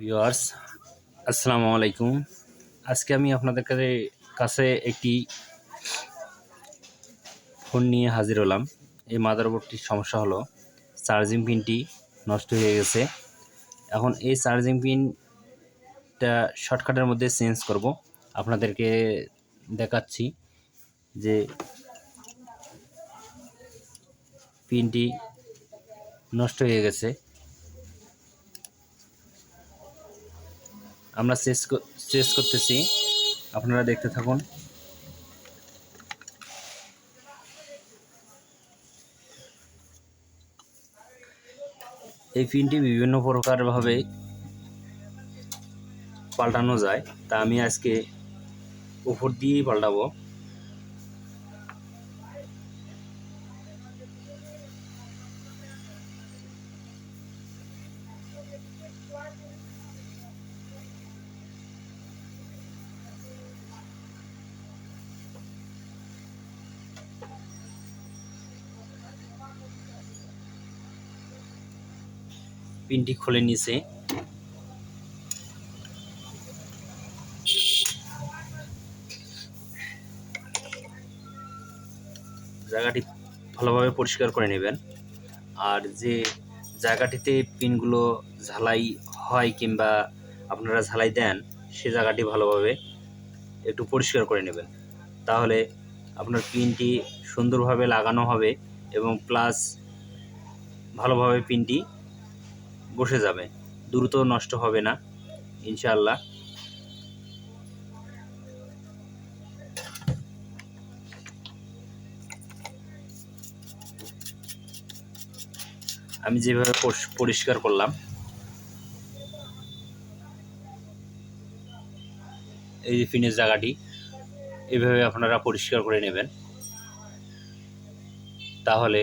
Viewers, আসসালামু আলাইকুম। আজকে আমি আপনাদের কাছে একটি ফোন নিয়ে হাজির হলাম। এই মাদারবোর্ডটির সমস্যা হলো চার্জিং পিনটি নষ্ট হয়ে গেছে। এখন এই চার্জিং পিনটা শর্টকাটের মধ্যে চেঞ্জ করব। আপনাদেরকে দেখাচ্ছি যে পিনটি নষ্ট হয়ে গেছে। আমরা চেঞ্জ করতেছি, আপনারা দেখতে থাকুন। এই পিনটি বিভিন্ন প্রকারভাবে পাল্টানো যায়, তা আমি আজকে উপর দিয়েই পাল্টাবো। পিনটি খুলে নিছে। জায়গাটি ভালোভাবে পরিষ্কার করে নেবেন। আর যে জায়গাটিতে পিনগুলো ঝালাই হয় কিংবা আপনারা ঝালাই দেন, সে জায়গাটি ভালোভাবে একটু পরিষ্কার করে নেবেন। তাহলে আপনার পিনটি সুন্দরভাবে লাগানো হবে এবং প্লাস ভালোভাবে পিনটি বসে যাবে, দ্রুত নষ্ট হবে না ইনশাআল্লাহ। আমি যেভাবে পরিষ্কার করলাম, এই যে পিনের জায়গাটি এইভাবে আপনারা পরিষ্কার করে নেবেন, তাহলে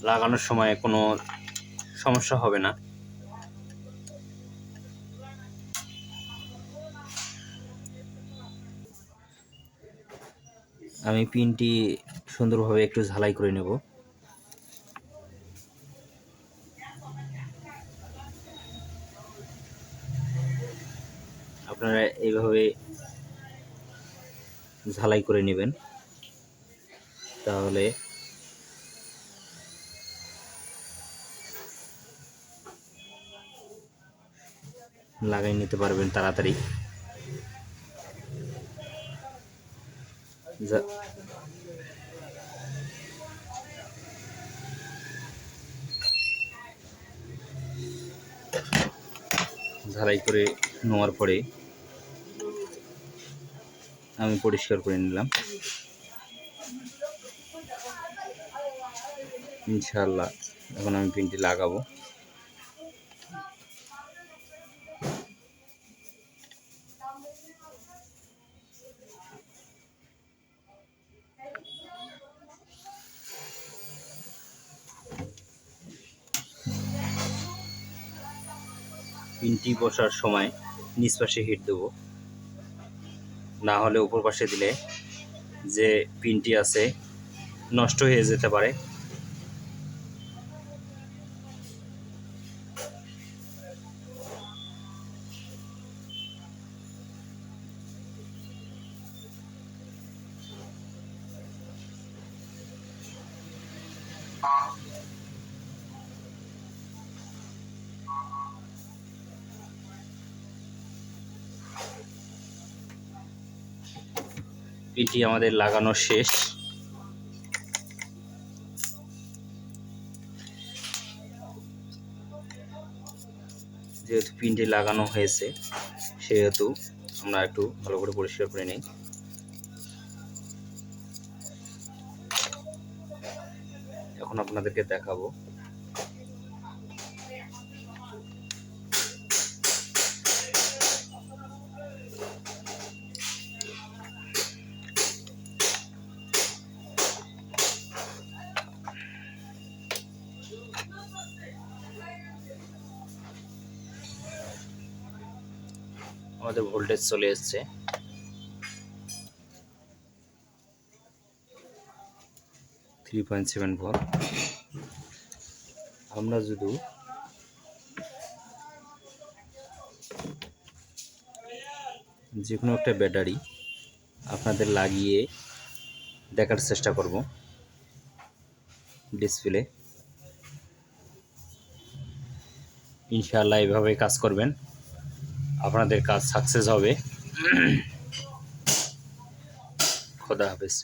লাগানোর সময় কোনো সমস্যা হবে না। আমি পিনটি সুন্দরভাবে একটু ঝালাই করে নেব। আপনারা এইভাবে ঝালাই করে নেবেন, তাহলে লাগাই নিতে পারবেন তাড়াতাড়ি। ঝালাই করে নেওয়ার পরে আমি পরিষ্কার করে নিলাম। ইনশাআল্লাহ এখন আমি পিনটি লাগাবো। পিনটি বসার সময় নিচ পাশে হিট দেবো, না হলে উপর পাশে দিলে যে পিনটি আছে নষ্ট হয়ে যেতে পারে। পিনটি আমাদের লাগানো শেষ। যেহেতু পিনটি লাগানো হয়েছে, সেহেতু আমরা একটু ভালো করে পরিষ্কার করে নিই। এখন আপনাদেরকে দেখাবো। আমাদের ভোল্টেজ চলে এসছে। Three 3.7 volt. আমরা যদি যে কোনো একটা ব্যাটারি আপনাদের লাগিয়ে দেখার চেষ্টা করব ডিসপ্লে। ইনশাআল্লাহ এইভাবে কাজ করবেন, আপনাদের কাজ সাকসেস হবে। খোদা হাফেজ।